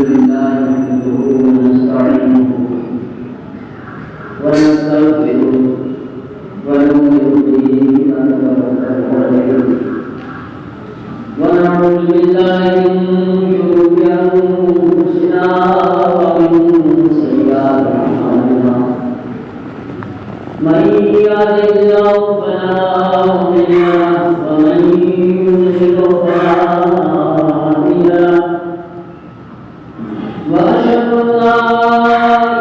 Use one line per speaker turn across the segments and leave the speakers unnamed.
لله نحمده ونستعينه ونستغفره ونؤمن به ونتوكل عليه ونعوذ بالله من شرور أنفسنا ومن سيئات أعمالنا من يهده الله فلا مضل له ومن يضلل فلا هادي له وأشهد أن لا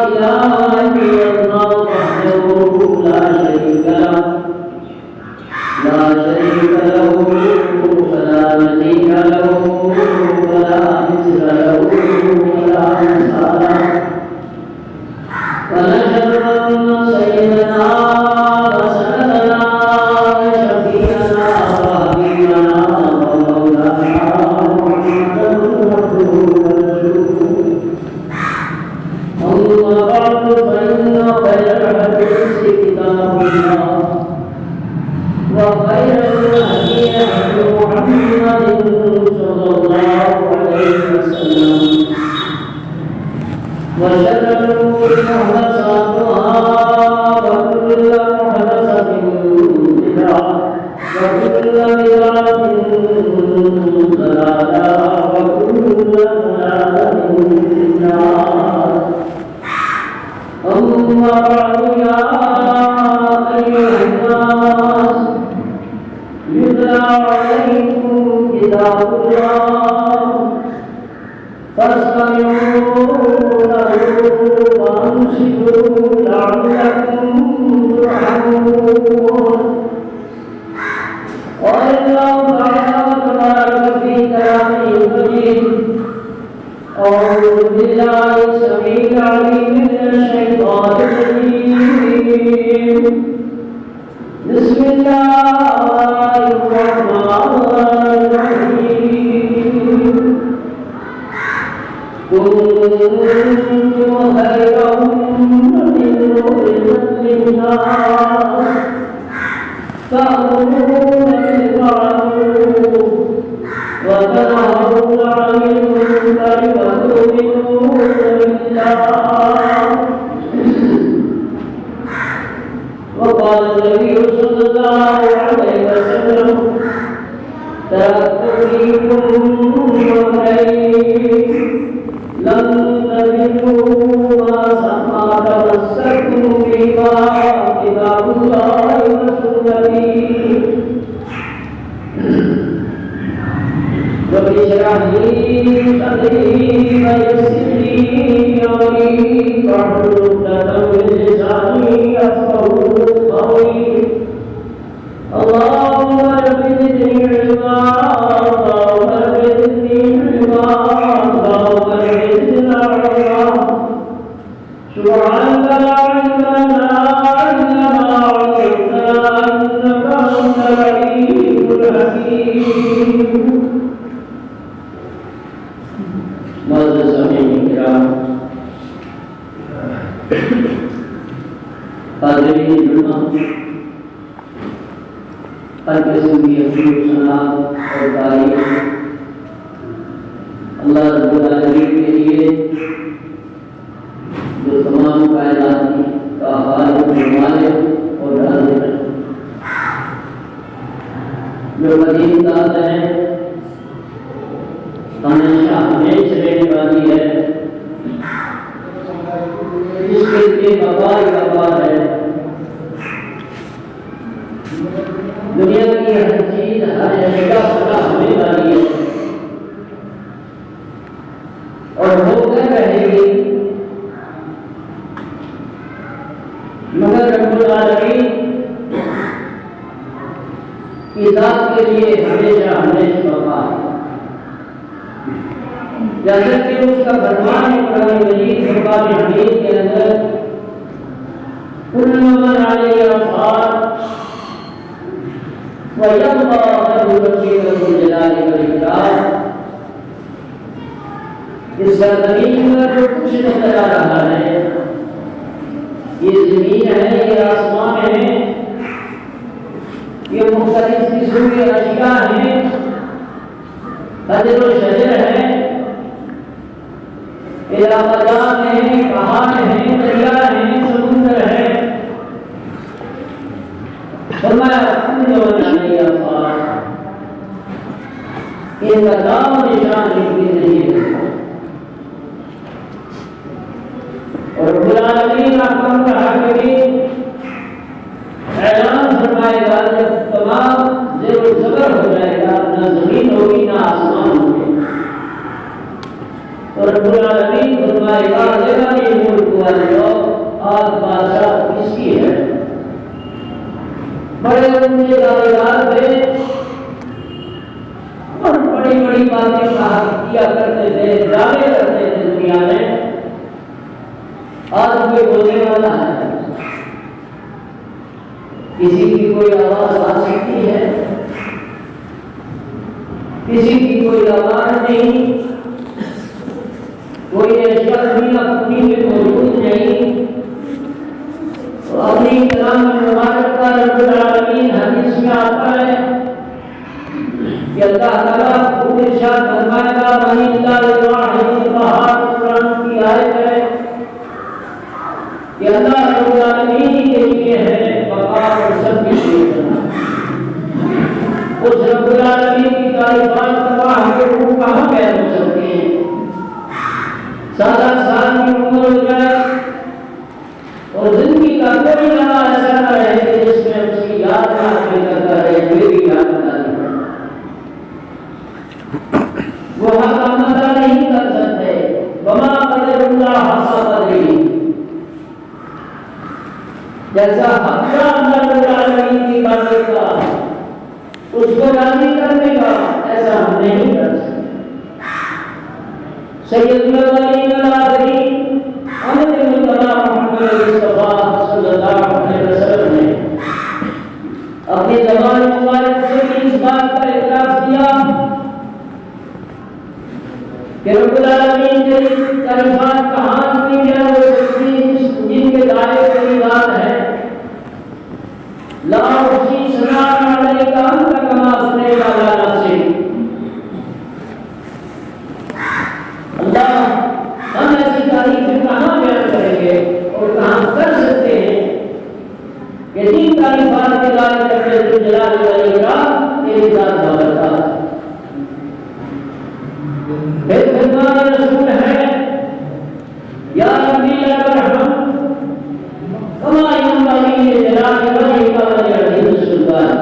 إله إلا الله وحده لا شريك له فلا نظير له ولا مثل له ولا مثال له ونشهد أن سيدنا وسندنا وشفيعنا وحبيبنا ومولانا محمدا عبده ورسوله أما بعد فإن خير الحديث كتاب الله وخير الهدي هدي محمد صلى الله عليه وسلم وشر الأمور محدثاتها وكل محدثة بدعة وكل بدعة ضلالة وكل ضلالة في النار أما بعد يا أيها الناس يتلى عليكم كتاب الله فاستمعوا له وانصتوا لعلكم ترحمون قال الله تعالى تبارك في كلامه المجيد أعوذ بالله السميع العليم من الشيطان الرجيم بسم الله الرحمن الرحيم كنتم خير أمة أخرجت للناس تأمرون بالمعروف وتنهون عن المنكر وتؤمنون بالله وقال النبي صلى الله عليه وسلم تركت فيكم أمرين لن تجدوا ما تمسكتم بهما كتاب الله وسنتي رب اشرح لي صدري ويسر لي امري واحلل عقدة من لساني يفقهوا قولي اللهم رب زدني علما اللهم رب زدني علما اللهم رب زدنا علما سبحانك لا علم لنا إلا ما علمتنا إنك أنت العليم الحكيم معزز سامعین کرام حاضرین علماء ہر قسم کی حمد و ثنا اور تعریف اللہ رب العالمین کے لیے جو تمام کائنات کا خالق و مالک اور رازق ہے جو قدیم ذات ہے ہمیشہ ہمیشہ رہنے والی ہے جس کے لیے بقا ہے دنیا کی ہر چیز ہر جگہ سدا ہونے والی ہے اور ہو کر رہے گی مگر رب العالمین کی ذات کے لیے ہمیشہ ہمیشہ بقا ہے جیسا کہ اس کا فرمان ہے قرآن مجید فرقان حمید کے اندر کل من علیہ فان وَيَبْقَى وَجْهُ رَبِّكَ ذُو الْجَلَالِ وَالْإِكْرَامِ اس زمین پر جو کچھ نظر آ رہا ہے یہ زمین ہے یہ آسمان ہے یہ مختلف قسم کے اشیاء ہیں حجر و شجر ہے خزان ہیں، پہاڑ ہیں، دریا ہیں، سمندر ہیں. فرمایا کل من علیہ فان، ان کا نام و نشان بھی نہیں ہے. اور رب العالمین احکم الحاکمین اعلان فرمائے گا جب تمام زیر و زبر ہو جائے گا، نہ زمین ہوگی نہ آسمان ہوگی، اور رب العالمین فرمائے گا لمن الملک اليوم، آج بادشاہ کس کی ہے. بڑے اونچے دعویدار تھے اور بڑی بڑی باتیں کیا کرتے تھے، دعوے کرتے تھے دنیا میں. آج کوئی بولنے والا ہے؟ کسی کی کوئی آواز آ سکتی ہے؟ کسی کی کوئی آواز نہیں، کوئی اشیاء دنیا پوری میں موجود نہیں. تو اپنی کلام مبارک کا رب العالمین حدیث میں آتا ہے کہ اللہ تعالیٰ خود ارشاد فرمائے گا من اللہ الواحد القہار، قرآن کی آیت ہے کہ اللہ رب العالمین کے لیے ہے بقا اور سب کے لیے کرنا. اس رب العالمین کی تعریفات تباہ کے روح کہاں بیان ہو سکتے ہیں؟ سادہ سال کی عمر ہو جائے اور زندگی کا کوئی لمحہ ایسا نہ رہے کہ جس میں اس کی یاد نہ آنے کرتا رہے، میری یاد نہ آنے. وہ حق اندازہ نہیں کر سکتے. وما قدر اللہ حق قدرہ، جیسا حق کا اللہ رب العالمین کی قدر کا اس کو راضی کرنے کا ایسا ہم نہیں کر سکتے. سید الاولین والآخرین حضرت مصطفیٰ محمد مصطفیٰ صلی اللہ علیہ وسلم نے اپنی زبان مبارک سے بھی اس بات کا اعتراف کیا کہ رب العالمین کے تعریفات کہاں اتنی بیان ہو سکتی جن کے دائرے کی بات ہے. لا احصی ثناء علیک انت کما اثنیت علی نفسک. اللہ ہم ایسی تعریفیں کہاں بیان کریں گے اور کہاں کر سکتے ہیں کہ جن تعریفات کے لائق رب جلال والاکرام تیری ذات بابرکات. پھر فرمان رسول ہے یا نبی الرحمن کما ينبغي لجلال وجهك ولعظیم سلطانک.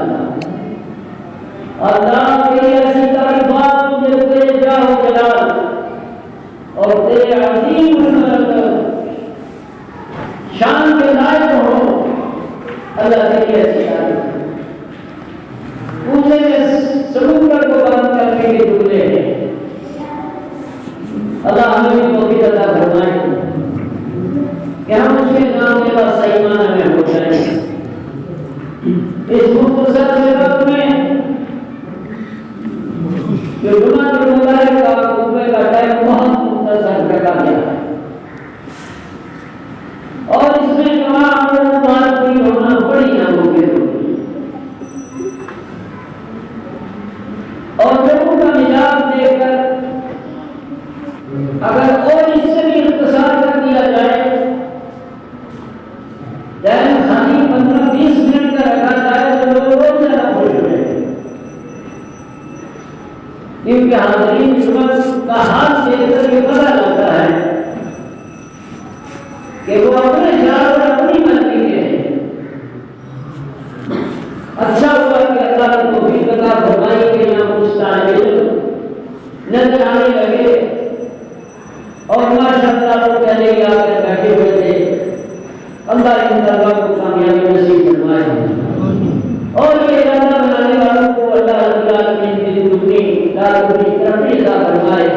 اللہ تیری ایسی تعریفات مجھے تیرے جاہ و جلال اور تیرے عظیم شان کے لائق ہو. اللہ تیری ایسی تعریف پوچھے سمندر کو بند کرنے کے جملے ہیں. اللہ ہمیں بھی توفیق عطا فرمائے کہ ہم اس کے نام کے بعد صحیح معنی میں ہو جائیں. اس مختصر سے وقت میں جو جمعہ مبارک کا خطبے کا ٹائم بہت مختصر رکھا گیا ہے اور اس میں تمام بات کی ہونا بڑی ناممکن ہوگی اور لوگوں کا مزاج دیکھ کر اگر اور اس سے بھی اختصار کر دیا جائے، خالی 15-20 منٹ کا رکھا جائے تو لوگ بہت زیادہ خوش ہوئے، کیونکہ حاضرین جمعہ کا حال دیکھ کر یہ پتہ لگتا ہے کہ وہ اپنے خیال اور اپنی مرضی کے ہیں. اچھا ہوا کہ اللہ نے توفیق عطا فرمائی کہ یہاں کچھ طالب علم نظر آنے لگے اور ماشاءاللہ وہ پہلے ہی آ کر بیٹھے ہوئے تھے. اللہ ان طلبا کو کامیابی نصیب فرمائے اور یہ ارادہ بنانے والوں کو اللہ رب العالمین کی دنیا دارالدین ترقی عطا فرمائے.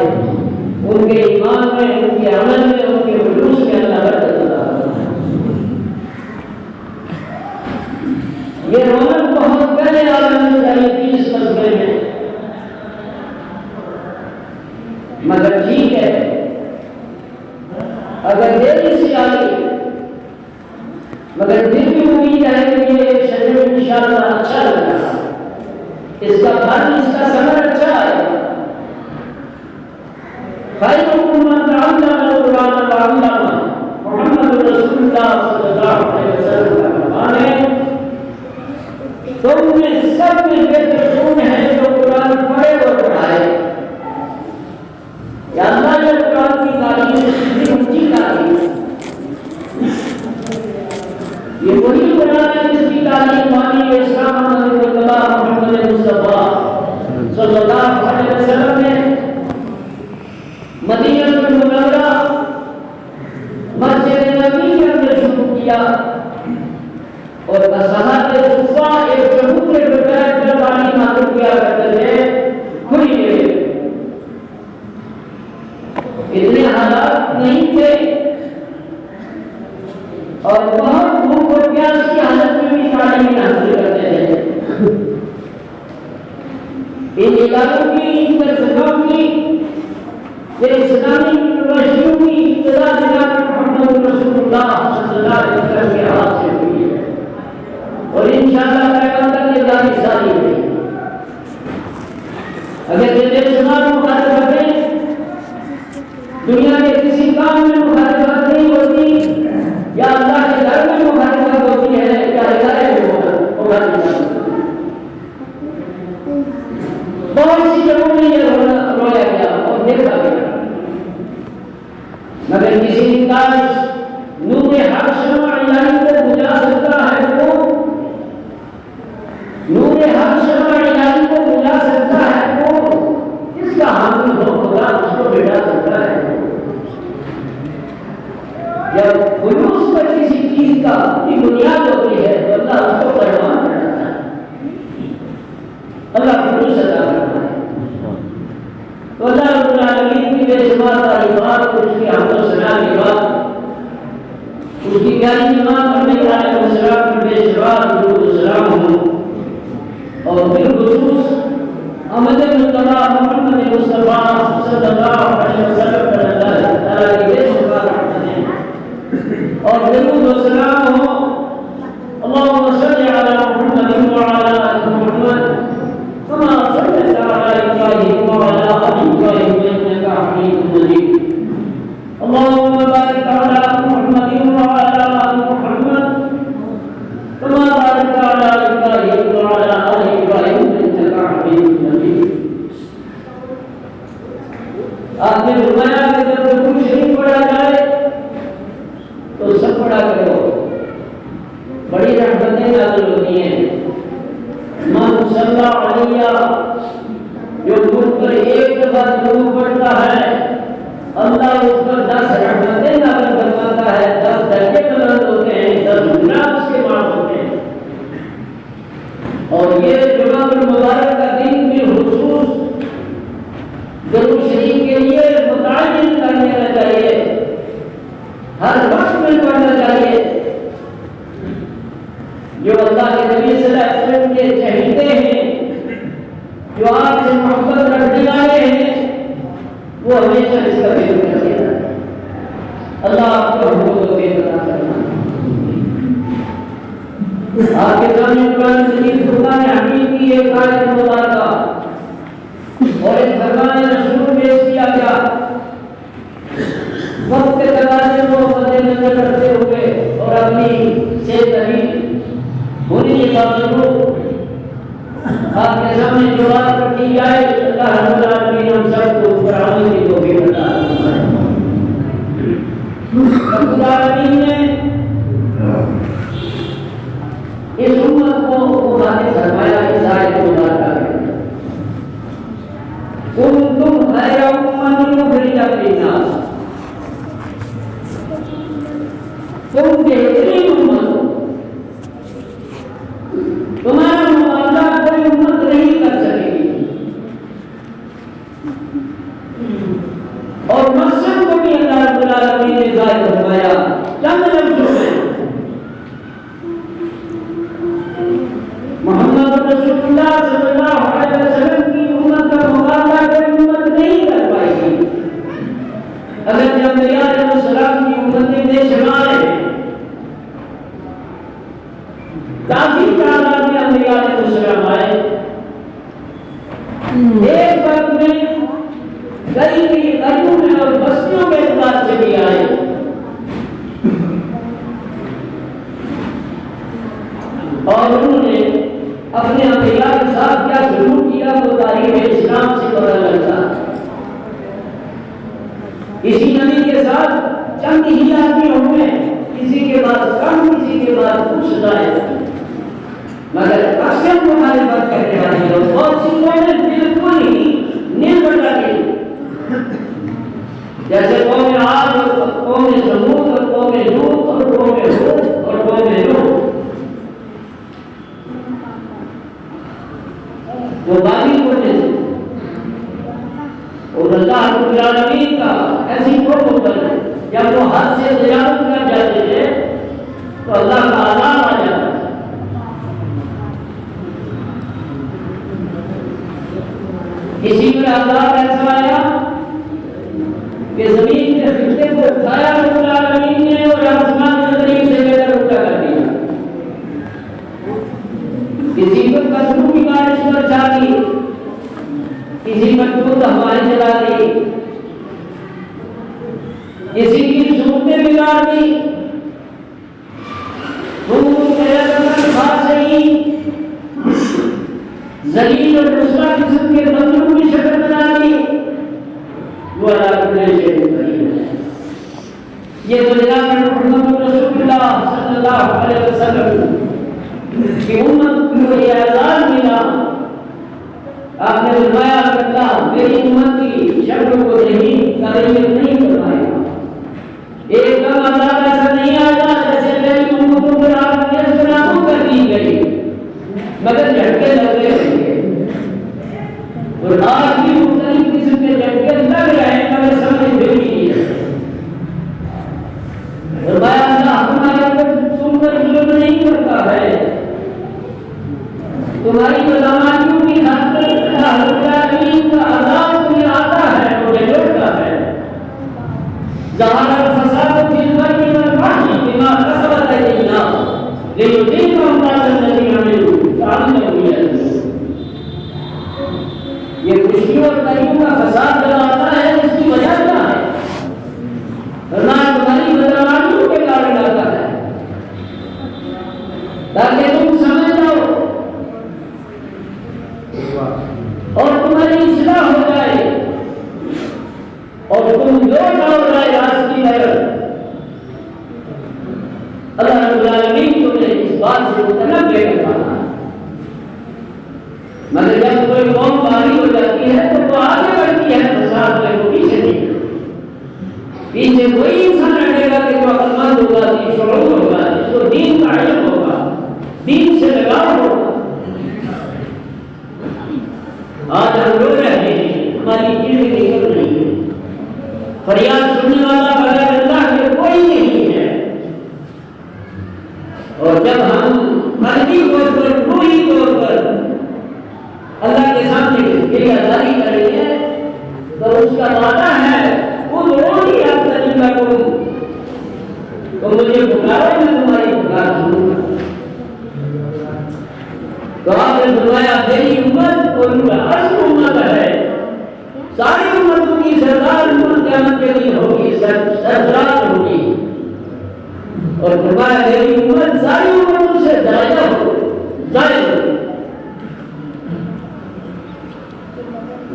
ان کے ایمان میں، ان کے عمل میں، ان کے خلوص میں اللہ برکت عطا فرمائے. یہ رونق بہت پہلے عالم چاہیے تھی اس مسئلے میں، مگر ٹھیک ہے اگر دیری سے آئی، مگر پھر بھی امید ہے کہ یہ شجر انشاءاللہ اچھا لگا، اس کا پھل، اس کا ثمر اچھا ہے. خیرکم من تعلم القرآن علامہ محمد رسول اللہ صلی اللہ علیہ وسلم کا فرمان ہے تم میں سب میں بہترین ہے جو قرآن پڑھے اور پڑھائے. یا اللہ یہ قرآن کی تعلیم اتنی اونچی تعلیم ہے. یہ وہی قرآن ہے جس کی تعلیم مانی اسلام محمد مصطفیٰ صلی اللہ علیہ وسلم نے مدینہ المنورہ مسجد نبوی کے اندر شروع کیا اور مساحت صفا ایک چبوترے پر بیٹھ کر تعلیم حاصل کیا کرتے تھے کھلی جگہ. اتنے حالات نہیں تھے اور بہت بھوک اور پیاس کی حالت میں بھی تعلیم حاصل کرتے تھے. ان اداروں کی ان ترجموں کی یہ اسلامی یونیورسٹیوں کی ابتدا جناب محمد رسول اللہ صلی اللہ علیہ وسلم کے ہاتھ سے ہوئی ہے اور انشاءاللہ قیامت تک یہ جاری ساری ہوئی. اگر یہ بے شمار مخالفتیں دنیا کے کسی کام میں مخالفت نہیں ہوتی یا اللہ کے گھر میں مخالفت ہوتی ہے یا ادارے میں مخالفت. بہت سی جگہوں میں یہ رویا گیا اور دیکھا گیا مگر کسی انسان نور حق شمع الہی کو بجھا سکتا ہے وہ نور حق شمع الہی کو بجھا سکتا ہے وہ اس کا حاصل ہو خدا اس کو بجھا سکتا ہے. جب خلوص پر کسی چیز کا کی بنیاد ہوتی ہے تو اللہ اس کو پروان کرتا ہے. اللہ خلوص عطا کرتا ہے. تو اللہ رب العالمین کی بے شمار تعریفات اور اس کی حمد و ثنا کے بعد اس کی پیاری نماز پڑھنے والے مسلمان پر بے شمار درود و سلام ہوں اور بالخصوص احمد مصطفیٰ محمد مصطفیٰ صلی اللہ علیہ وسلم پر اللہ تعالیٰ کی بے شمار رحمتیں اور درود و سلام ہوں. اللهم صل على محمد وعلى آل محمد كما صليت على إبراهيم وعلى آل إبراهيم إنك حميد مجيد. اللهم بارك على محمد وعلى آل محمد كما باركت على إبراهيم وعلى آل إبراهيم إنك حميد مجيد. آپ نے فرمایا کہ جب رکوع شریف پڑھا جائے تو سب پڑھا کرو. بڑی رحمتیں نازل ہوتی ہیں. من صلی علیہ جو مجھ پر ایک دفعہ درود پڑھتا ہے اللہ اس پر 10 رحمتیں نازل فرماتا ہے. 10 درجے بلند ہوتے ہیں, 10 گناہ اس کے معاف ہوتے ہیں. اور یہ جمعہ المبارک کا دن بالخصوص درود شریف کے لیے متعین کر لینا چاہیے, ہر وقت میں پڑھنا چاہیے. جو اللہ کے نبی صلی اللہ علیہ وسلم کے چہیتے ہیں, جو آپ سے محبت رکھنے والے ہیں, وہ ہمیشہ اس کا ذکر کرتے ہیں. اللہ آپ کو حقوق و عطا کرنا. آپ کے سامنے قرآن شریف فرقان حمید کی ایک آیت مبارکہ اور ایک فرمان رسول پیش کیا گیا. وقت کے تقاضے کو مد نظر رکھتے ہوئے اور اپنی صحت طویل ہونے کے باوجود آپ کے سامنے جو بات رکھی جائے اللہ رب العالمین ہم سب کو پر عمل کی توفیق عطا فرمائے. رب العالمین نے اس امت کو مخاطب فرمایا اس آیت مبارکہ میں, کنتم خیر امۃ اخرجت للناس, تم بہترین امت ہو, تمہارا مقابلہ کوئی امت نہیں کر سکے گی. اور مقصد کو بھی اللہ رب العالمین نے ظاہر فرمایا چند لفظوں میں. محمد رسول اللہ صلی اللہ علیہ وسلم کی امت کا مقابلہ کوئی امت نہیں کر پائے گی. اگر جب انبیاء علیہ السلام کی امتیں بے شمار ہیں, کافی تعداد میں انبیاء علیہ السلام آئے, ایک وقت میں کئی کئی قریوں میں اور بستیوں کے اعتبار سے بھی آئے, اولیاء کے ساتھ کیا سلوک کیا وہ تاریخ اسلام سے پتہ لگتا ہے۔ اسی نبی کے ساتھ چند ہی آدمی ہوں گے، کسی کے بعد کم، کسی کے بعد کچھ زائد، مگر اکثر مخالفت کرنے والی لوگ بہت سی قومیں بالکل ہی نیل بٹا گئی، جیسے قوم عاد اور قوم ثمود اور قوم لوط اور قوم ہود اور قوم نوح، وہ بابل کو تھے اور اللہ رب العالمین کا ایسی قوم ہوتا ہے جب وہ حد سے زیادہ کر جاتے تھے تو اللہ کا عذاب آ جاتا ہے۔ اسی پر عذاب ایسا آیا کہ زمین کے خطے کو اٹھایا رب العالمین نے اور آسمان کے قریب سے لے کر اٹھا کر دیا۔ کسی پر قسموں کی بارش برسا دی، کسی پر دودھ ہوائیں چلا دی، کسی کی صورتیں بگاڑ دی، ذلیل اور رسوا قسم کے بندروں کی شکل بنا دی، وہ یہ تو جناب محمد رسول اللہ صلی اللہ علیہ وسلم کی امت کو یہ اعزاز ملا۔ آپ نے فرمایا کہ اللہ میری امت کی شکل کو نہیں تغیر نہیں فرمائے گا، ایک دم عذاب ایسا نہیں آئے گا جیسے میری امتوں پر آپ نے سلام کر دی گئی، مگر جھٹکے لگ رہے ہیں اور آج بھی مختلف قسم کے جھٹکے لگ رہے ہیں مگر سمجھ بھی نہیں ہے۔ فرمایا اللہ ہمارے پر تم پر ظلم نہیں کرتا ہے، تمہاری بدامانیوں کی خاطر اللہ رب العالمین کا عذاب تمہیں آتا ہے، تمہیں لوٹتا ہے۔ ظہر الفساد فی البر والبحر بما کسبت ایدی الناس لیذیقہم بعض الذی عملوا لعلہم یرجعون۔ یہ خوشیوں اور غریبوں کا فساد جب آتا ہے اس کی وجہ کیا ہے؟ فرمایا تمہاری بدامانیوں کے کارن آتا ہے، تاکہ تم سمجھ جاؤ اور تمہاری اصلاح ہو جائے اور تم لوٹ آؤ رائے راست کی طرف۔ اللہ رب العالمین تمہیں اس بات سے متنبہ کروانا ہے، مگر جب کوئی قوم باری ہو جاتی ہے تو وہ آگے بڑھتی ہے فساد میں، وہ پیچھے نہیں، پیچھے وہی انسان رہے گا کہ جو عقلمند ہوگا، شعور ہوگا، جس کو دین کا علم ہوگا، دین سے لگاؤ ہوگا۔ آج ہم رو رہے ہیں، ہماری چیزیں نکل رہی ہیں، فریاد سننے والا بغیر اللہ کے کوئی نہیں ہے، اور جب ہم مردی طور پر روحی طور پر اللہ کے سامنے یہ اداری کریں گے تو اس کا وعدہ ہے ادعونی استجب لکم، تو مجھے پکارو میں تمہاری پکار سنوں گا۔ تو آپ نے فرمایا میری امت اور اصل امت ہے، ساری امتوں کی سردار امت قیامت کے دن ہوگی، سردار ہوگی، اور فرمایا میری امت ساری امتوں سے زائدہ ہوگی، زائد ہوگی،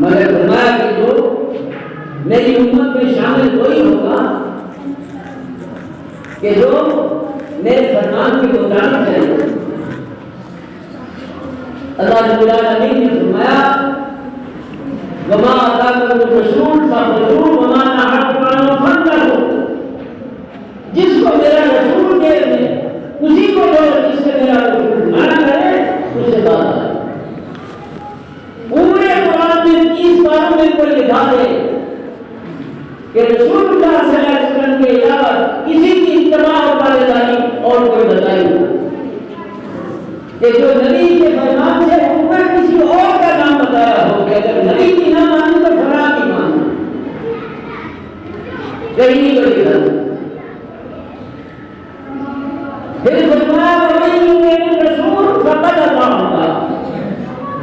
مگر فرمایا کہ جو میری امت میں شامل وہی ہوگا کہ جو میرے فرمان کی مطابق ہے۔ اللہ رب العالمین نے فرمایا وما آتاکم الرسول فخذوہ وما نہاکم عنہ فانتہوا، جس کو میرا رسول دے دے اسی کو لو، جس سے میرا رسول منع کرے اس سے بات آئے۔ پورے قرآن میں 30 باروں میں کوئی لکھا دے کہ رسول اللہ صلی اللہ علیہ وسلم کے علاوہ کسی کی اتباع اور تابعداری اور کوئی بتائی نہ، کہ جو نبی کے فرمان سے اوپر کسی اور کا نام بتایا ہو کہ اگر نبی کی نہ مانی تو فلاں کی مانی، کہیں نہیں کوئی لکھا۔ پھر فرمایا وَمَن يُطِعِ الرَّسُولَ فَقَدْ أَطَاعَ اللَّهَ،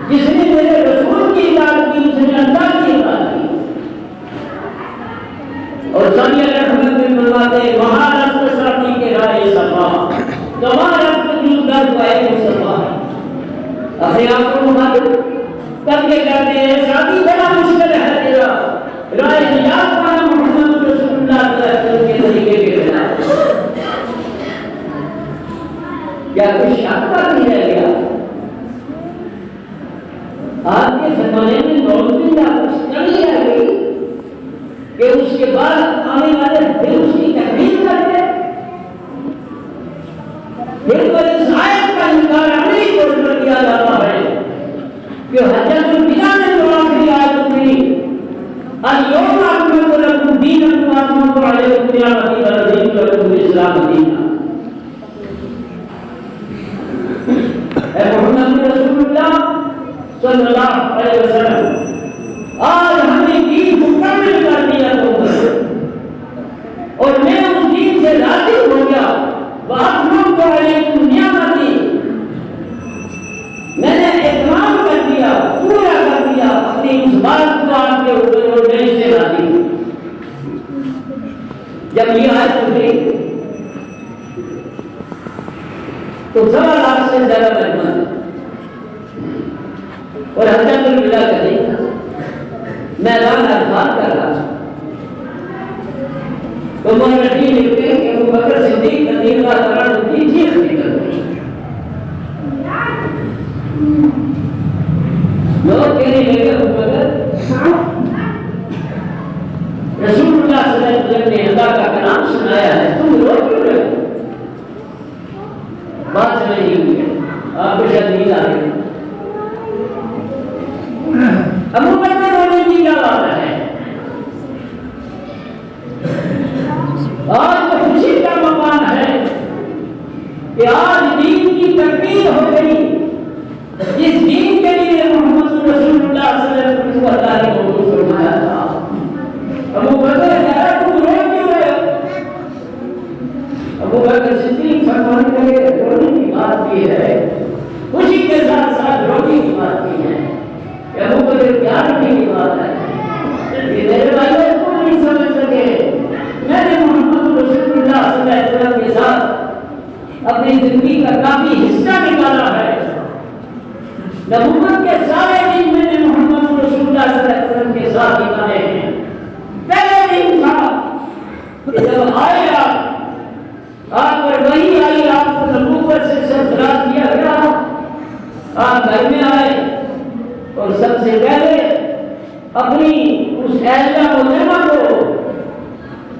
جس نے میرے رسول کی اطاعت کی اس نے اللہ کی اطاعت کی۔ اور سامع رحمت میں فرماتے ہیں وہاں رفت ساتھی کے رائے صفا کما رفت جو در پائے صفا، اپنے آپ کو کہ اس کے بعد آنے والے پھر اس کی تکمیل کرتے، پھر وہ اس آیت کا انکار عملی طور پر کیا جاتا ہے کہ حجت الوداع میں جو آخری آیت اتری اليوم اکملت لکم دینکم واتممت علیکم نعمتی ورضیت لکم الاسلام دینا۔ اے محمد رسول اللہ صلی اللہ علیہ وسلم، آج ہم نے دین مکمل کر دیا تم پر، اور میں اس دین سے راضی ہو گیا، واتممت علیکم نعمتی، میں نے اتمام کر دیا، پورا کر دیا اپنی اس بات کو آپ کے اوپر، اور میں اس سے راضی ہوں۔ جب یہ آیت اتری تو 1.25 سے زیادہ مہمان اور حجت الوداع کا نہیں تھا، میدان عرفات کر رہا تھا۔ تو مورخین لکھتے ہیں کہ ابو بکر صدیق رضی اللہ عنہ کی چیخ نکل گئی، لوگ کہنے لگے ابو بکر رسول اللہ صلی اللہ علیہ وسلم نے اللہ کا کلام سنایا ہے، تم رو کیوں رہے ہو؟ بات سمجھ نہیں ہوئی ہے، آپ کو شاید نیند آ رہی ہے۔ ابو بکر رونے کی کیا بات ہے؟ آج تو خوشی کا مقام ہے کہ آج دین کی تکمیل ہو گئی، جس دین کے لیے محمد رسول اللہ صلی اللہ علیہ وسلم کو اللہ نے مبعوث فرمایا تھا۔ ابو بکر کہا تم رو کیوں رہے ہو؟ ابو بکر صدیق فرمانے لگے رونے کی بات یہ ہے، خوشی کے ساتھ ساتھ رونے کی بات یہ ہے کہ ابو بکر کیا رونے کی بات ہے کہ میرے بھائیوں کو نہیں سمجھ سکے، میں نے محمد رسول اللہ صلی اللہ علیہ وسلم کے ساتھ اپنی زندگی کا کافی حصہ نکالا ہے، نبوت کے سارے دن میں نے محمد رسول اللہ صلی اللہ علیہ وسلم کے ساتھ نکالے ہیں۔ پہلے دن تھا کہ جب آئے آپ پر وہی آئی، آپ کو نبوت سے سرفراز کیا گیا، آپ گھر میں آئے اور سب سے پہلے اپنی اس اہلیہ مطہرہ کو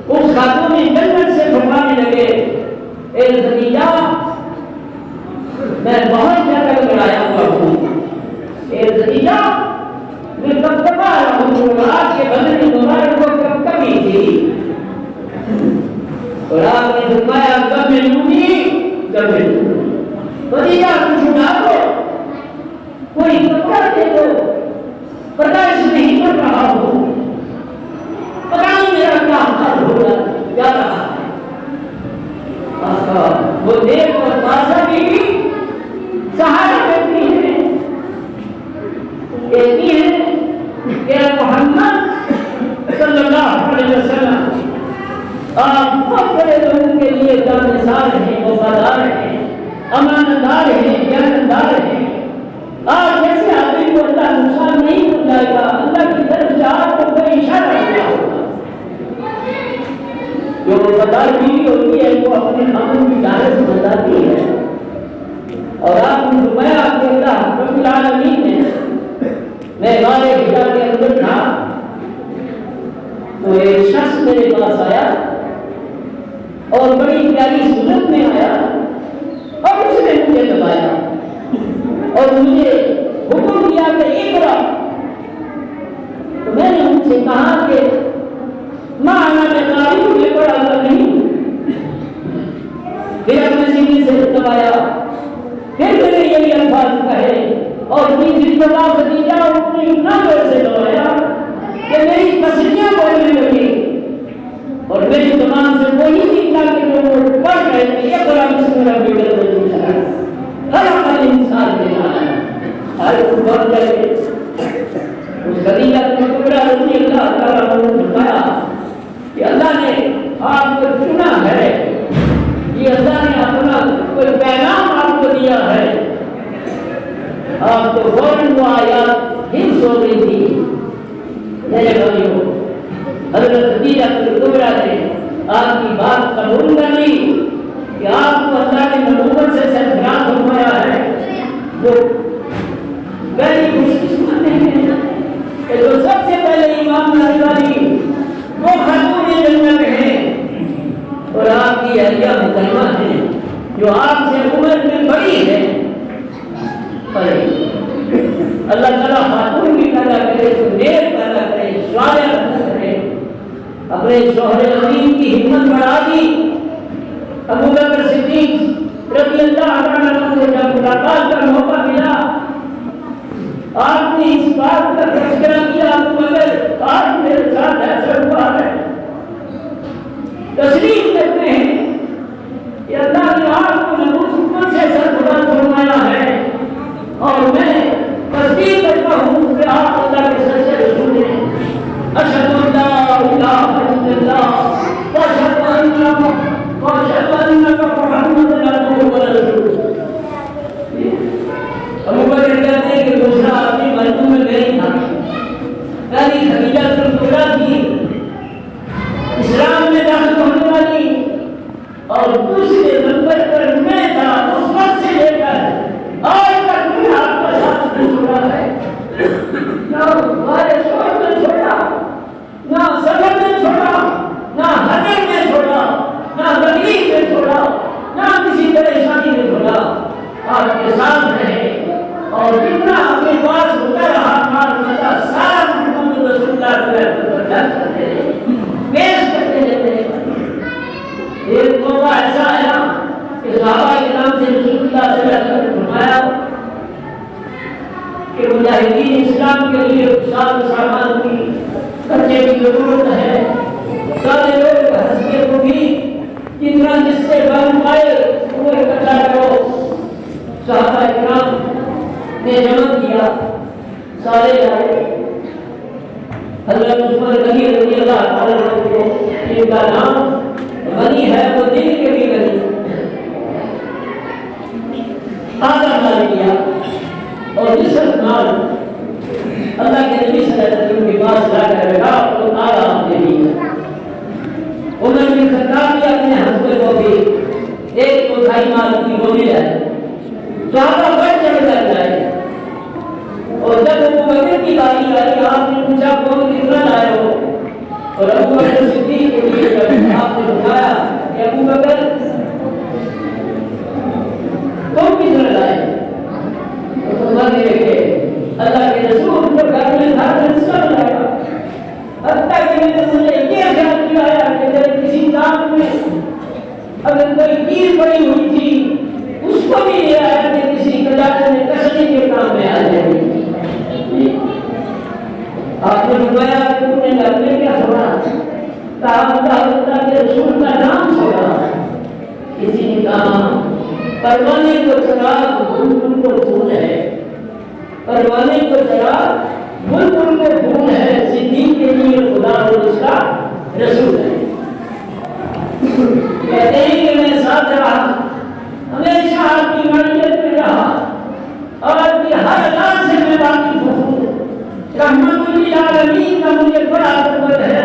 اس خاتون جنت سے فرمانے لگے، اے خدیجہ میں بہت زیادہ گھبرایا ہوا ہوں، اے خدیجہ میں کب تک آ رہا ہوں، آپ کے بدن مبارک کو کب کمی تھی، اور آپ نے فرمایا کب میں لوں گی، کب میں لوں گی، خدیجہ کچھ اٹھا دو، کوئی کپڑا دے دو، برداشت نہیں کر رہا ہوں، پتہ نہیں میرا کیا حال ہو رہا ہے۔ وہ دیکھ اور تازہ بھی سہارا کرتی ہے، کہتی ہے کہ محمد صلی اللہ علیہ وسلم آپ بہت بڑے لوگوں کے لیے جانثار ہیں، وفادار ہیں، امانتدار ہیں، دیانتدار ہیں، آپ جیسے آدمی کو اللہ نقصان نہیں پہنچائے گا، اللہ کی طرف سے آپ کو کوئی اشارہ کیا ہوگا۔ جو وفادار بیوی ہوتی ہے وہ اپنے خاوند کی جانب سے بتاتی ہے، اور آپ نے فرمایا کہ اللہ رب العالمین نے، میں غار حرا کے اندر تھا تو ایک شخص میرے پاس آیا اور بڑی پیاری صورت میں آیا، اور اس نے مجھے دبایا اور مجھے حکم دیا کہ اقرا، تو میں نے ان سے کہا کہ مانا میں قاری مجھے پڑھا کر نہیں، پھر اپنے سینے سے دبایا، پھر میں نے یہی الفاظ کہے، اور تیسری دفعہ خدیجہ اپنی اتنا زور سے دبایا کہ میری پسلیاں بولنے لگی، اور میری زبان سے وہی نکلا کہ جو وہ پڑھ رہے تھے، اقرا بسم ربک الذی خلق، خلق الانسان من علق، ہر کو بڑھ جائے۔ اس خدیجہ کو ٹکڑا رضی اللہ تعالیٰ عنہ نے فرمایا کہ اللہ نے آپ کو چنا ہے، یہ اللہ نے اپنا کوئی پیغام آپ کو دیا ہے، آپ کو فوراً وہ آیات حفظ ہو گئی تھی۔ میرے بھائیوں، حضرت خدیجہ کبریٰ نے آپ کی بات قبول کر لی کہ آپ کو اللہ نے نبوت سے سرفراز فرمایا ہے، وہ پہلی خوش قسمت ہیں کہ جو سب سے پہلے ایمان لانے والی وہ خاتون جنت ہیں اور آپ کی اہلیہ محترمہ ہیں جو آپ سے عمر میں بڑی ہے. اللہ تعالیٰ خاتون بھی پیدا کرے تو نیک پیدا کرے, صالح پیدا کرے. اپنے شوہر امین کی ہمت بڑھا دی. ابو بکر صدیق رضی اللہ عنہ کو جب ملاقات کا موقع ملا, آپ نے اس بات کا تذکرہ کیا, ابو بکر آج میرے ساتھ ایسا ہوا ہے. تسلیم کرتے ہیں کہ اللہ نے آپ کو نبوت سے سربلند فرمایا ہے اور میں تصدیق کرتا ہوں کہ آپ اللہ کے سچے رسول ہیں. اشہد ان لا الہ الا اللہ واشہد انک محمد عبدہ ورسولہ. ابو بکر کہتے ہیں کہ دوسرا آدمی مردوں میں نہیں تھا. پہلی خدیجہ الکبریٰ تھی اسلام میں داخل ہونے والی, اور دوسرے نمبر پر میں تھا. اس وقت سے لے کر آج تک میں آپ کا ساتھ نہیں چھوڑا ہے. نہ ہمارے شوہر نے چھوڑا, نہ سفر میں چھوڑا, نہ حضر میں چھوڑا, نہ تکلیف میں چھوڑا, نہ کسی پریشانی میں چھوڑا. آپ کے ساتھ رہے اور جتنا اپنے پاس ہوتا رہا مال متا سارا محمد رسول اللہ صلی اللہ علیہ وسلم پیش کرتے رہتے ہیں. ایک موقع ایسا آیا کہ صحابہ کرام سے رسول اللہ صلی اللہ علیہ وسلم نے فرمایا کہ مجاہدین اسلام کے لیے سال سامان کی خرچے کی ضرورت ہے. سارے لوگ ہنستے کو بھی جتنا جس سے بن پائے وہ اکٹھا کرو. صحابہ کرام نے جمع کیا, سارے آئے. حضرت عثمان غنی رضی اللہ تعالیٰ عنہ کو ان کا نام غنی ہے, وہ دل کے بھی غنی, آدھا مال کیا اور جسر مال اللہ کے نبی صلی اللہ علیہ وسلم کے پاس لا کر رکھا اور آدھا آپ نے دیا. عمر بن خطاب بھی اپنے ہسبے کو بھی ایک چوتھائی مال کی وہ ملا ہے. صحابہ بڑھ چڑھ کر جائے اور جب ابو بکر کی باری آئی آپ نے پوچھا کون کتنا لائے ہو, اور ابو بکر صدیق کو بھی آپ نے بتایا کہ ابو بکر تم کتنا لائے. عمر نے کہے اللہ کے رسول کو گھر میں تھا سب لائے, حتیٰ کہ میں نے مجھے یہ خیال کیا کہ اگر کسی کام میں اگر کوئی تیر پڑی ہوئی تھی اس کو بھی لے آیا کہ کسی قلعے میں کسنے کے کام میں آ جائے. آپ نے فرمایا کہ تم نے گھر میں کیا چھوڑا, اللہ کے رسول کا نام چھوڑا. کسی نے کہا پروانے کو چراغ بلبل کو پھول ہے, پروانے کو چراغ بلبل کو پھول ہے, صدیق کے لیے خدا اور اس کا رسول ہے. کہتے ہیں کہ میں ساتھ رہا, ہمیشہ آپ کی معیت میں رہا اور آپ کی ہر اذان سے میں واقف ہوں. رحمت للعالمین کا مجھے بڑا قربت ہے.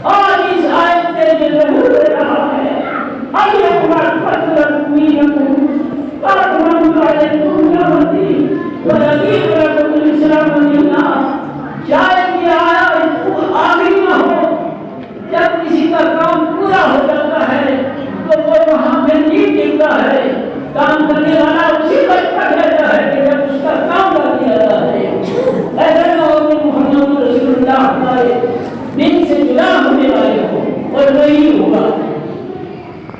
اور اس آیت سے یہ ضرور ہو رہا ہے ابھی اکبر فضل مینکم فاطمہ علیکم نعمتی ورضیت لکم الاسلام دینا. شاید یہ آیت آخری نہ ہو, جب کسی کا کام پورا ہو جاتا ہے تو وہ وہاں پہ نہیں ٹکتا ہے. کام کرنے والا اسی وقت تک رہتا ہے کہ جب اس کا کام کر دیا جاتا ہے. ایسا نہ ہو کہ محمد رسول اللہ ہمارے دن سے جدا ہونے والے ہو, اور وہی ہوگا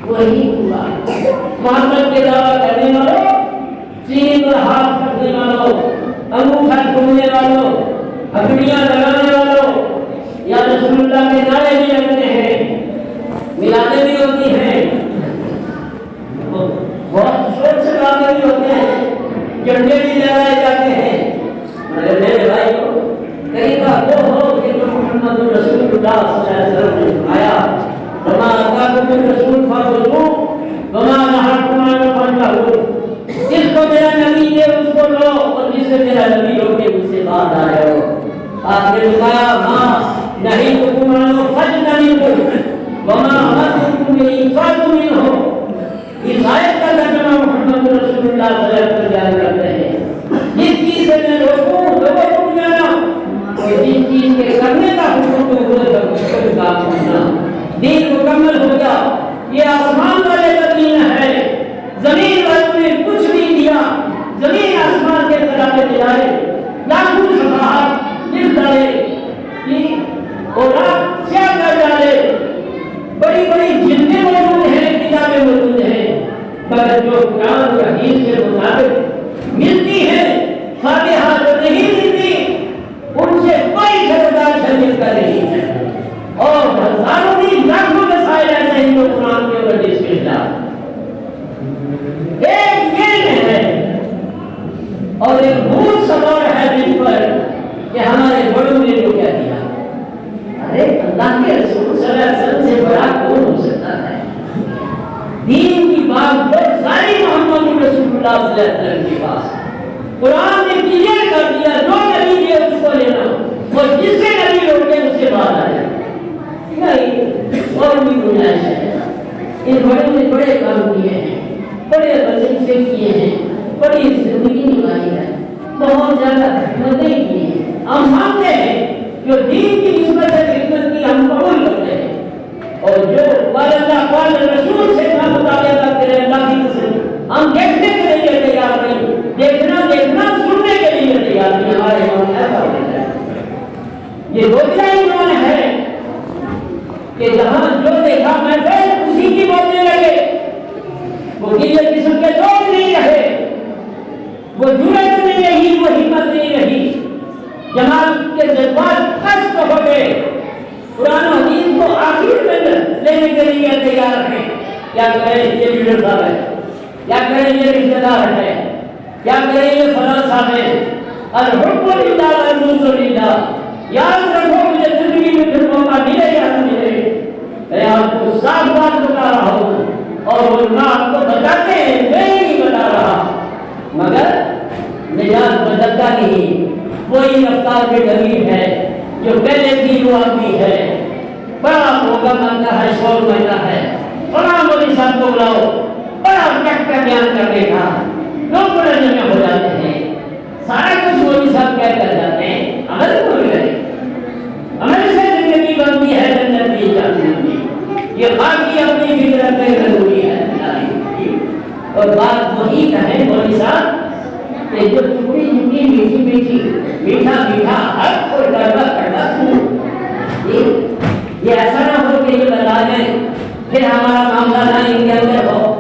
وہی ہوگا. محبت کے دعویٰ کرنے والوں, سینے پر ہاتھ رکھنے والوں, انگوٹھا چھوڑنے والوں, ہتھیلیاں لگانے والوں, یا رسول اللہ کے نعرے بھی لگتے ہیں, میلادیں بھی ہوتی ہیں, بہت شور سے باتیں بھی ہوتے ہیں, جھنڈے بھی لہرائے جاتے ہیں. میرے بھائی کو طریقہ وہ ہو کہ جو محمد رسول اللہ صلی اللہ علیہ وسلم نے فرمایا وما آتاکم الرسول فخذوہ وما نہاکم عنہ فانتہوا. جس کو میرا نبی دے اس کو لو, اور جس سے میرا نبی روکے اس سے باز آ رہے ہو. آپ نے فرمایا ما نہیتکم عنہ فاجتنبوہ وما امرتکم بہ فاتوا منہ. اس آیت کا ترجمہ محمد رسول اللہ صلی اللہ علیہ وسلم بیان کرتے ہیں. جس چیز سے میں روکوں تو وہ رک جانا, اور جس چیز کے کرنے کا حکم تو وہ کام اور آپ کیا کر ڈالے. بڑی بڑی جتنے موجود ہیں کتابیں موجود ہیں مگر جو قرآن و حدیث کے مطابق ملتی ہے فاتحہ جو نہیں ملتی ان سے کوئی سردار شریف کا نہیں ہے. اور ہزاروں کی لاکھوں مسائل ایسے ہیں جو قرآن کے اور حدیث کے خلاف. ایک یہ ہے اور ایک بھول سوار ہے دل پر کہ ہمارے بڑوں نے جو کیا دیا. ارے اللہ کے رسول صلی اللہ علیہ وسلم سے بڑا کون ہو سکتا ہے. دین کی بات بہت ساری محمد رسول اللہ صلی اللہ علیہ وسلم کے پاس. قرآن نے کلیئر کر دیا جو نبی دے اس کو لینا اور جس سے نبی روکے اس سے بات آ جائے. نہیں اور بھی گنجائش ہے. ان بڑوں نے بڑے کام کیے ہیں, بڑے وظیفے کیے ہیں, بڑی زندگی نکالی ہے, بہت زیادہ خدمتیں کی ہیں. ہم مانتے ہیں جو دین کی نسبت سے خدمت کی ہم قبول کرتے ہیں اور جو قال اللہ قال رسول سے کا مطالعہ کرتے ہیں اللہ کی قسم ہم دیکھنے کے لیے تیار نہیں, دیکھنا سننے کے لیے تیار نہیں. ہمارے ایمان ایسا ہوتا ہے. یہ دوسرا ایمان ہے کہ جہاں جو دیکھا میں اسی کی بولنے لگے. وہ کسی قسم کے لوگ نہیں رہے, وہ جرأت نہیں رہی, وہ ہمت نہیں رہی, جماعت کے جذبات خست ہو گئے. قرآن و حدیث کو آخر میں لینے کے لیے تیار ہیں. کیا کریں یہ لیڈر صاحب ہے, کیا کریں یہ رشتہ دار ہے, کیا کریں یہ فلاں صاحب ہے. الحکم للہ والنصر للہ. یاد رکھو مجھے زندگی میں پھر موقع ملے یا نہ ملے, میں آپ کو صاف بات بتا رہا ہوں اور علماء آپ کو بتاتے ہیں, میں نہیں بتا رہا. مگر نجات بدلتا نہیں, وہی رفتار کے ڈگیر ہے جو پہلے تھی وہ آتی ہے. بڑا موقع مانتا ہے, شور مانتا ہے, بڑا مولوی صاحب کو بلاؤ, بڑا ٹک کا بیان کرنے کا, لوگ بڑے جمع ہو جاتے ہیں, سارا کچھ مولوی صاحب کہہ کر جاتے ہیں. عمل کون کرے؟ عمل سے زندگی بنتی ہے, جنت کی جاتی ہے. یہ باقی اپنی فطرت میں ضروری ہے. اور بات وہی کہیں مولوی صاحب کہ جو چھوٹی چھوٹی میٹھی میٹھی میٹھا میٹھا ہر کوئی ڈرنا کرنا یہ ایسا نہ ہو کہ یہ بتا دیں پھر ہمارا معاملہ نہ ان کے اندر ہو.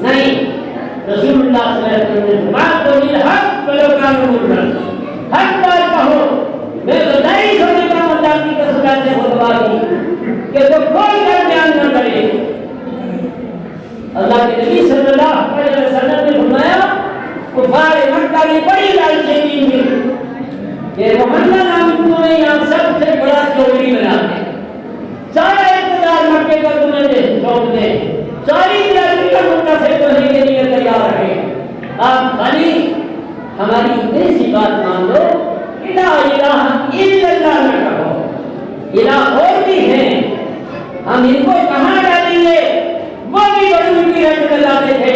نہیں, رسول اللہ صلی اللہ علیہ وسلم نے بات تو نہیں, حق بلو کانو ملن حق بات کہو. میں بتائی سونے کا مطلب کی کسرہ سے خطبہ کی کہ تو کوئی بیان نہ کرے. اللہ کے نبی صلی اللہ علیہ وسلم نے فرمایا کفار مکہ کی بڑی لالچیں کی کہ محمد نام تمہیں یہاں سب سے بڑا چوری بناتے, سارا اقتدار مکے کا تمہیں سونپ دیں, ساری لڑکی مکہ سے کرنے کے لیے تیار رہے. آپ خالی ہماری اتنی سی بات مان لو, لا الہ الا اللہ نہ کہو. الہ اور بھی ہیں, ہم ان کو کہاں ڈالیں گے؟ وہ بھی بڑی کی رٹ لگاتے تھے.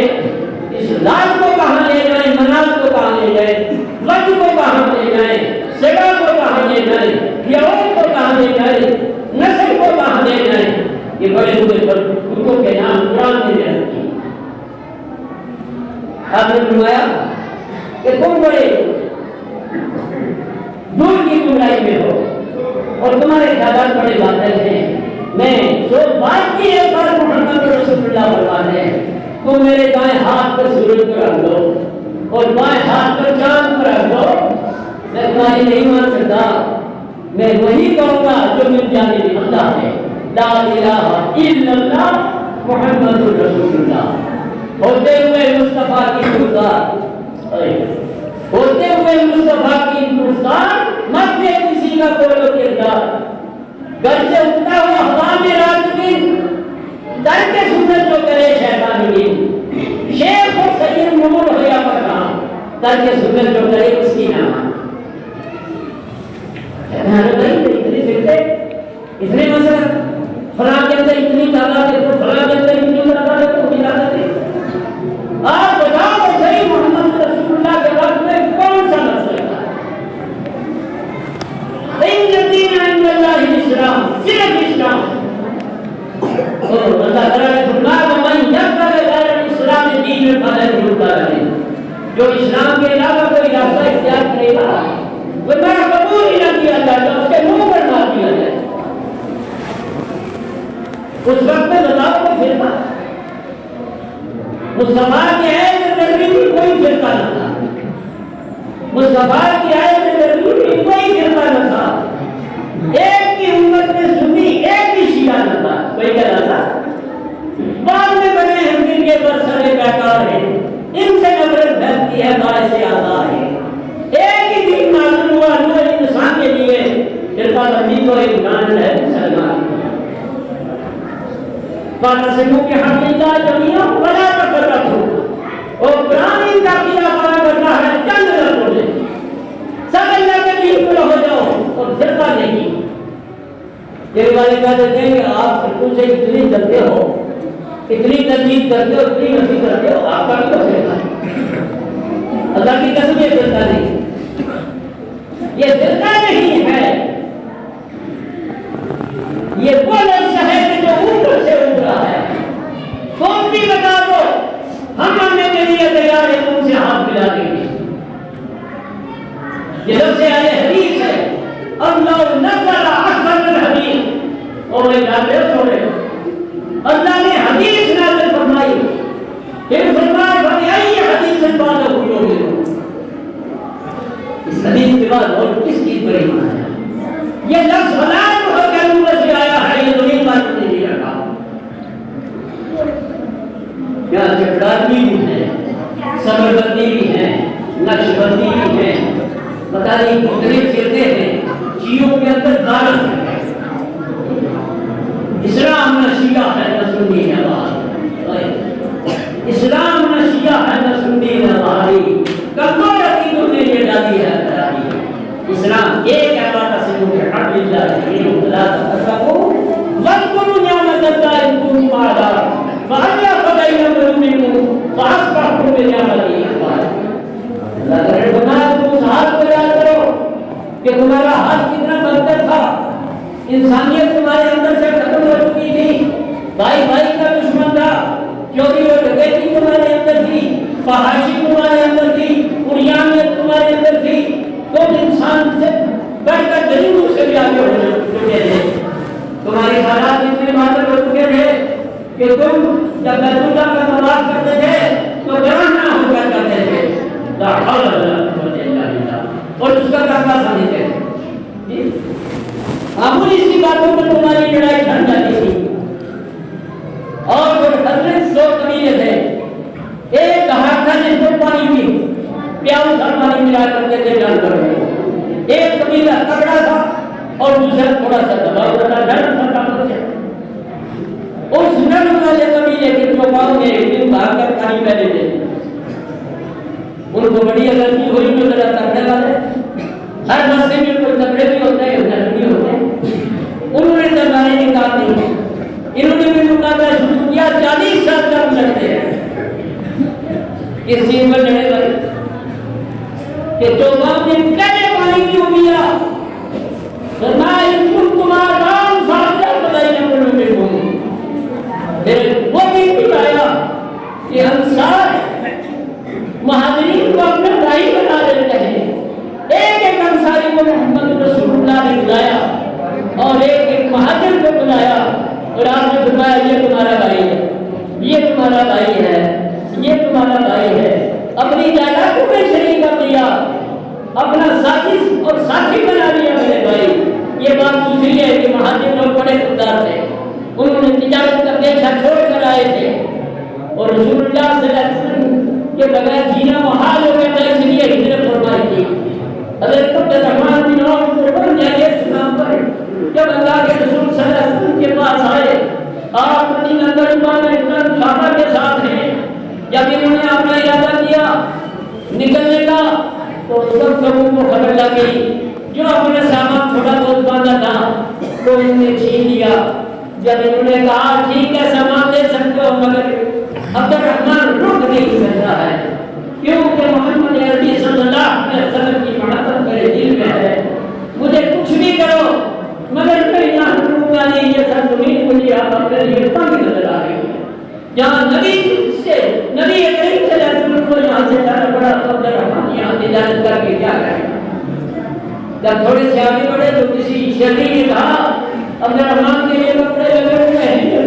اس لات کو کہاں لے جائیں, منات کو کہاں لے جائیں, وقت کو کہاں لے جائیں, سگا کو کہاں لے جائیں, یعقوب کو کہاں لے جائیں, نسل کو کہاں لے جائیں. یہ بڑے ہوئے پر ان کے نام قرآن میں رکھتی. آپ نے فرمایا کہ تم بڑے دور کی گمراہی میں ہو اور تمہارے خیالات بڑے باطل ہیں. میں جو بات کی ہے پر محمد رسول اللہ فرماتے ہیں تم میرے دائیں ہاتھ پر سورج کو رکھ دو اور بائیں ہاتھ پر چاند کو رکھ دو, میں تمہاری نہیں مان سکتا. میں وہی کہوں گا جو من جانب اللہ ہے, لا الہ الا اللہ محمد رسول اللہ. ہوتے ہوئے مصطفیٰ کی پرستار, ہوتے ہوئے مصطفیٰ کی پرستار, مت دے کسی کا کوئی کردار. گھر سے اٹھتا ہوا ہوا میں رات دن در کے سنت جو کرے شیطان دین. شیخ و سید نور ہو یا پرکام, در کے سنت جو کرے اس کی نام. اتنی فکرے, اتنے مسئلہ, فلاں کے اندر اتنی تعداد ہے تو فلاں کے اندر اتنی تعداد ہے تو تعداد ہے. آپ بتاؤ صحیح محمد رسول اللہ کے وقت میں کون سا مسئلہ تھا؟ الدین عند اللہ الاسلام, صرف اسلام. اللہ تعالیٰ نے فرمایا ومن یبتغ غیر الاسلام دین فلن یقبل منہ, جو اسلام کے علاوہ کوئی راستہ اختیار کرے گا اس وقت میں بتاؤ کوئی فرقہ مصطفیٰ کی آیت نبوی میں کوئی فرقہ نہ تھا، مصطفیٰ کی آیت نبوی میں کوئی فرقہ نہ تھا، ایک کی امت میں سنی ایک ہی شیعہ نہ تھا، کوئی کہنا تھا بعد میں بنے ہیں جن کے برسرے بیکار ہیں، ان سے نفرت پھیلتی ہے باعث آزار ہے، ایک ہی دین نازل ہوا نور انسان کے لیے، فرقہ بندی تو ایک نان ہے مسلمان فَاعْتَصِمُوا بِحَبْلِ اللَّهِ جَمِيعًا وَلَا تَفَرَّقُوا، اور قرآن ان کا عقیدہ بیان کرتا ہے چند لفظوں میں سب اللہ کے دین پر ہو جاؤ اور فرقہ نہیں۔ یہ والے کہہ دیتے ہیں کہ آپ فرقوں سے اتنی ڈرتے ہو، اتنی تردید کرتے ہو، اتنی نفی کرتے ہو، آپ کا بھی تو فرقہ ہے۔ اللہ کی قسم یہ فرقہ نہیں، یہ فرقہ نہیں ہے، یہ وہ لفظ ہے کہ جو اوپر سے اترا ہے، کون بھی بتا دو ہم آنے کے لیے تیار ہیں، تم سے ہاتھ ملا دیں گے۔ یہ لفظ اہل حدیث ہے، اللہ نزل احسن الحدیث، اور میں جانتے ہو سوڑے اللہ نے حدیث نازل فرمائی، پھر فرمایا فَبِأَيِّ حَدِيثٍ بَعْدَهُ يُؤْمِنُونَ، اس حدیث کے بعد اور کس چیز پر ایمان ہے؟ یہ لفظ حلال ہو کے اوپر سے آیا ہے، یہ زمین پر نہیں رکھا۔ یہاں چکڑادی بھی ہے، صبر بندی بھی ہے، نقش بندی بھی ہے، بتا نہیں کتنے چیتے ہیں چیوں کے اندر دارت ہے۔ اسلام نہ شیعہ ہے نہ سنی ہے بہاری، اسلام نہ شیعہ ہے نہ سنی ہے بہاری، کمزور عقیدوں نے یہ ڈالی ہے خرابی۔ اسلام ایک ہے وَاعْتَصِمُوا بِحَبْلِ اللَّهِ جَمِيعًا وَلَا تَفَرَّقُوا وَاذْكُرُوا نِعْمَةَ اللَّهِ إِذْ كُنتُمْ أَعْدَاءً فَأَلَّفَ بَيْنَ قُلُوبِكُمْ فَأَصْبَحْتُم بِنِعْمَتِهِ إِخْوَانًا۔ اللہ تعالیٰ نے فرمایا تم اس حال کو یاد کرو کہ تمہارا حال کتنا بدتر تھا، انسانیت تمہارے اندر سے ختم ہو چکی تھی، بھائی بھائی کا دشمن تھا، چوری اور ڈکیتی تمہارے اندر تھی، فحاشی تمہارے اندر تھی، عریانیت تمہارے اندر تھی، تم انسان سے بڑھ کر جنوں سے بھی آگے ہو چکے تھے، تمہارے حالات اتنے معطل ہو چکے تھے کہ تم جب بیت اللہ کا طواف کرتے تھے تو گرہنا ہو کر کرتے تھے، لا حول ولا قوت الا باللہ، اور اس کا کعبہ سمجھتے تھے۔ معمولی سی باتوں پر تمہاری لڑائی جھڑ جاتی تھی، اور جو حضرت سو قبیلے تھے، ایک گھاٹ تھا جس کو پانی پی پیاؤ سر پانی ملا کرتے تھے جانوروں میں، ایک قبیلہ تگڑا تھا اور دوسرا تھوڑا سا دبا ہوا تھا، ڈر تھا کامل سے۔ اس نر والے قبیلے کے چوپاؤں نے ایک دن بھاگ کر پانی پہلے تھے، ان کو بڑی الرجی ہوئی جو ذرا تگڑے والے، ہر مسئلے میں کوئی تگڑے بھی ہوتے ہیں نر بھی ہوتے ہیں، انہوں نے درباریں نکال دی، انہوں نے بھی مقابلہ شروع کیا، 40 سال تک لڑتے ہیں اس چیز پر لڑے بھائی کہ چوپاؤں نے پہلے پانی کیوں پیا، فرمایا ان تمہارا رام فاضل بتائی نہ کرو گے تم، پھر وہ بھی آیا کہ انصار مہاجرین کو اپنا بھائی بنا لیتے ہیں، ایک ایک انصاری کو محمد رسول اللہ نے بلایا اور ایک ایک مہاجر کو بلایا اور آپ نے فرمایا یہ تمہارا بھائی ہے، یہ تمہارا بھائی ہے، یہ تمہارا بھائی ہے، اپنی جائیدادوں میں شریک کر دیا، اپنا ساتھی اور ساتھی بنا لیا میرے بھائی۔ یہ بات دوسری ہے کہ مہاجر لوگ بڑے خوددار تھے، انہوں نے تجارت کا پیشہ چھوڑ کر آئے تھے اور رسول اللہ صلی اللہ علیہ وسلم کے بغیر جینا محال ہو گیا تھا، اس لیے ہجرت فرمائی تھی۔ حضرت عبد الرحمن بن عوف قربان جائیے اس نام پر جب اللہ کے رسول صلی اللہ علیہ وسلم کے پاس آئے، آپ مدینہ طیبہ میں اتنا صحابہ کے ساتھ ہیں، جب انہوں نے اپنا ارادہ کیا نکلنے کا تو اس وقت لوگوں کو خبر لگ گئی، جو اپنے سامان تھوڑا بہت باندھا تھا تو انہوں نے چھین لیا۔ جب انہوں نے کہا ٹھیک ہے سامان دے سکتے ہو مگر عبد الرحمن رک نہیں سکتا ہے، کیونکہ محمد عربی صلی اللہ علیہ وسلم کی محبت میرے دل میں ہے، مجھے کچھ بھی کرو مگر میں یہاں رکوں گا نہیں، یہ سب زمین مجھے آپ اپنے لیے تنگ نظر آ رہی ہے، جہاں نبی کریم صلی اللہ علیہ وسلم کو یہاں سے جانا پڑا تو عبد الرحمن یہاں تجارت کر کے کیا کریں۔ جب تھوڑے سے آگے بڑھے تو کسی شہری نے کہا عبد الرحمن کے لیے کپڑے لگے ہوئے ہیں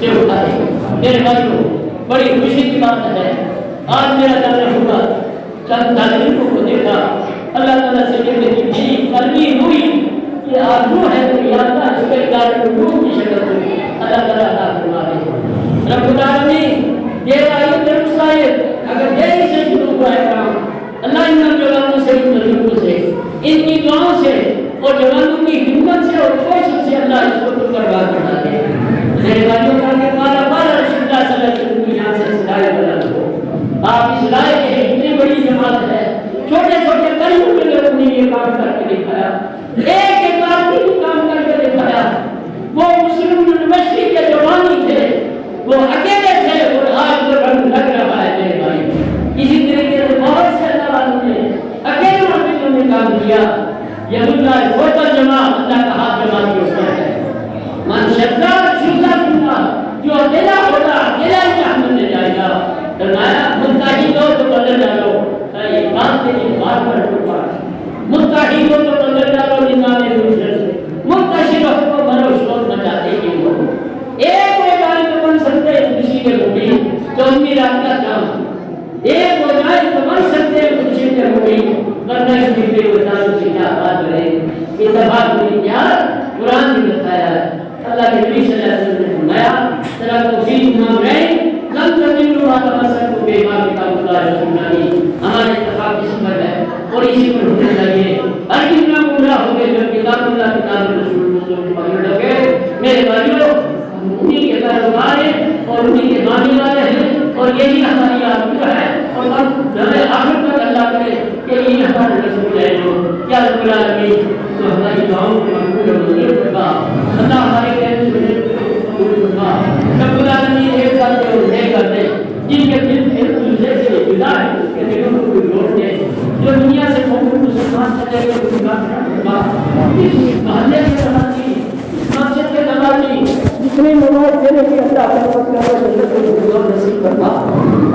سے اٹھائے. میرے بھائیوں بڑی خوشی کی بات ہے آج میرا دل ہوا چند طالبوں کو دیکھا اللہ تعالیٰ سے کہنے کی میری قلبی ہوئی یہ آرزو ہے تو یا اللہ اس کے ادارے کو کی شکل میں اللہ تعالیٰ عطا فرما دے. رب العالمین یہ آیت درست آیت اگر دیری سے شروع ہوا ہے کام اللہ ان جوانوں سے ان تجربوں سے ان کی دعاؤں سے اور جوانوں کی ہمت سے اور کوشش سے اللہ اس کو تو برباد کرنا دے. میرے بھائیوں کا کہ مالا مالا رسول اللہ صلی اللہ علیہ وسلم کی یہاں سے صدایہ بلند ہو. آپ اس لائے کہ اتنی بڑی جماعت ہے چھوٹے چھوٹے قریب کے لوگوں نے یہ کام کر کے دکھایا ایک ایک آدمی بھی کام کر کے دکھایا. وہ مسلم یونیورسٹی کے جوانی تھے وہ اکیلے تھے اور آج وہ رنگ لگ رہا ہے میرے بھائی. اسی طریقے سے بہت سے اللہ والوں نے اکیلے انہوں نے کام کیا. ید اللہ ہوتا جمع اللہ کا ہاتھ جمع کی ہوتا ہے. من شدہ شدہ شدہ جو اکیلا ہوتا اکیلا ہی جہنم میں جائے گا. فرمایا متحد ہو تو بدل ڈالو. یہ بات تیری بات پر ٹوٹا متحد ہو تو بدل ڈالو نظام دوسرے سے منتشر ہو تو بنو شور بچاتے ہی ہو. ایک میدان تو بن سکتے کسی کے ہوگی تو ان کی رات کا کام ایک ہو جائے تو بن سکتے کسی کے ہوگی ورنہ اس کی وجہ سے کیا بات رہے. اتفاق میں کیا قرآن نے بتایا ہے اللہ کے نبی صلی اللہ علیہ وسلم نے فرمایا ترا توفیق نام رہے لم تملوا ما تمسكوا بما كتاب الله سنتي. ہمارے اتفاق اس پر ہے اور اسی پر ہونا چاہیے. ہر کتنا گمراہ ہو گئے جب کتاب اللہ کتاب رسول اللہ پر لگے. میرے بھائیوں انہی کے کاروبار ہیں اور انہی کے ماننے والے ہیں اور یہی ہماری آرزو ہے اور ہمیں آخر تک اللہ کرے کہ یہ ہمارے رسول ہے جو یا رب العالمین تو ہماری دعاؤں کو قبول و منظور فرما. اللہ ہمارے کہنے سے قبول فرما. رب العالمین ایک ساتھ جو دے کر دے جن کے دل ایک دوسرے سے جدا ہے اس کے دلوں کو جوڑ دے. جو دنیا سے قوم مسلمان چلے گئے اس کا فرما. اس محلے کے نمازی اس مسجد کے نمازی جتنے نماز دینے کی اللہ خدمت کرو جنت کو حضور نصیب فرما.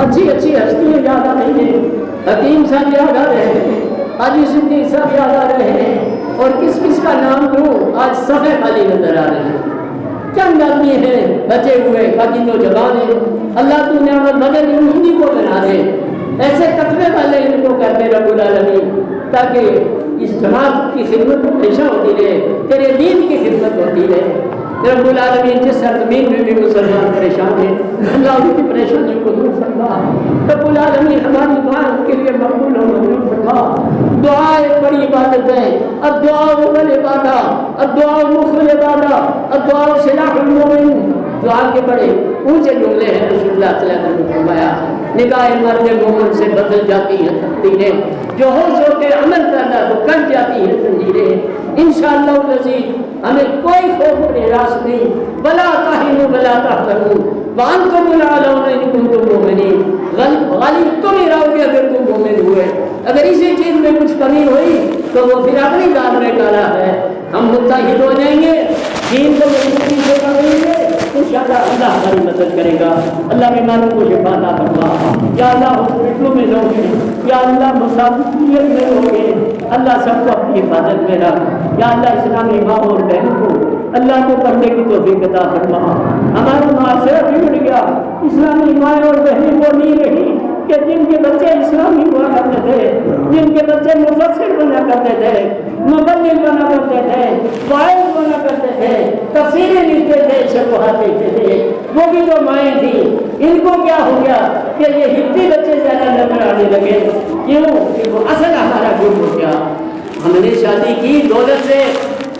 اچھی اچھی ہستیاں یاد آ رہی ہیں. حکیم صاحب یاد آ رہے ہیں حاجی صدیق صاحب یاد آ رہے ہیں اور کس کس کا نام لوں آج صفحے خالی نظر آ رہے ہیں. چند آدمی ہیں بچے ہوئے باقی تو جوان ہیں. اللہ تو نعمت بدل انہی کو بنا دے ایسے تقوی والے ان کو کرتے رب العالمین تاکہ اس جماعت کی خدمت ہمیشہ ہوتی رہے تیرے دین کی خدمت ہوتی رہے. رب العالمین جس سرزمین میں بھی مسلمان پریشان ہیں اللہ ان کی پریشانیوں کو دور فرما. رب العالمین ہماری دعا ان کے لیے مقبول و منظور فرما. دعا ایک بڑی عبادت ہے. الدعاء اول عبادت الدعاء مخل عبادت الدعاء سلاح المؤمن. دعا کے بڑے اونچے جملے ہیں رسول اللہ صلی اللہ علیہ وسلم نے فرمایا نگاہ مرد مومن سے بدل جاتی ہے تقدیریں جو ہوش ہو کے عمل کرنا تو کٹ جاتی ہے تنظیریں. انشاءاللہ العزیز ہمیں کوئی خوف و ہراس نہیں. بلا تہنوا ولا تحزنوا وانتم الاعلون ان کنتم مؤمنین. غالب تم ہی رہو گے اگر تم مومن ہوئے. اگر اسی چیز میں کچھ کمی ہوئی تو وہ پھر اپنی داد میں ڈالا ہے. ہم متحد ہو جائیں گے دین کو مضبوطی سے پکڑیں گے انشاءاللہ اللہ ہماری مدد کرے گا. اللہ بیماروں کو شفا عطا فرما. یا اللہ ہاسپٹلوں میں لوگ ہیں یا اللہ مسافریت میں لوگ ہیں اللہ سب کو اپنی حفاظت میں رکھ. یا اللہ اسلامی ماں اور بہنوں کو اللہ کو پڑھنے کی توفیق عطا فرما. ہمارا معاشرہ بگڑ گیا. اسلامی مائیں اور بہنیں وہ نہیں رہی کہ جن کے بچے اسلامی ہوا کرتے تھے جن کے بچے مفسر بنا کرتے تھے مبلغ بنا کرتے تھے واعظ بنا کرتے تھے تفسیریں لکھتے تھے شروحات لکھتے تھے وہ بھی تو مائیں تھیں. ان کو کیا ہو گیا کہ یہ ہندی بچے زیادہ نظر آنے لگے. کیوں کہ وہ اصل ہمارا گم ہو گیا. ہم نے شادی کی دولت سے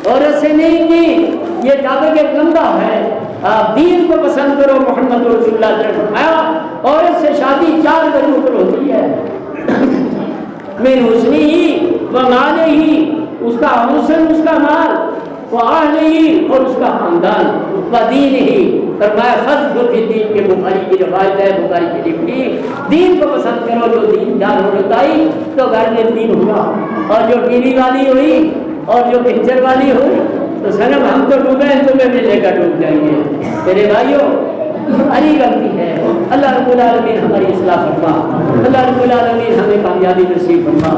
عورت سے نہیں کی. یہ کعبے کے کندھا ہے. آپ دین کو پسند کرو محمد رسول اللہ صلی اللہ علیہ وسلم فرمایا عورت سے شادی 4 دنوں پر ہوتی ہے. میں حسنی ہی و مال ہی اس کا حسن اس کا مال و اہل ہی اور اس کا خاندان و دین ہی. فرمایا فضل فی دین کے بخاری کی روایت ہے بخاری کی لکھی دین کو پسند کرو جو دین دار ہوتا ہی تو گھر میں دین ہوا. اور جو ٹی وی والی ہوئی اور جو پکچر والی ہوئی تو صنم ہم تو ڈوبے ہیں تمہیں بھی لے کر ڈوب جائیں گے. میرے بھائیوں ہماری غلطی ہے. اللہ رب العالمین ہماری اصلاح فرما. اللہ رب العالمین ہمیں کامیابی نصیب فرما.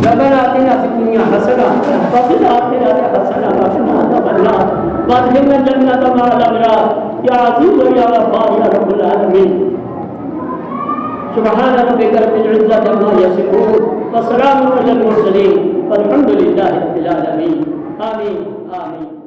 ربنا آتنا فی الدنیا حسنہ وفی الآخرۃ حسنہ وقنا عذاب النار وادخلنا الجنۃ مع الابرار یا عزیز و یا غفار یا رب العالمین. سبحان ربک رب العزة عما یصفون وسلام علی المرسلین والحمد للہ رب العالمین. آمین آمین.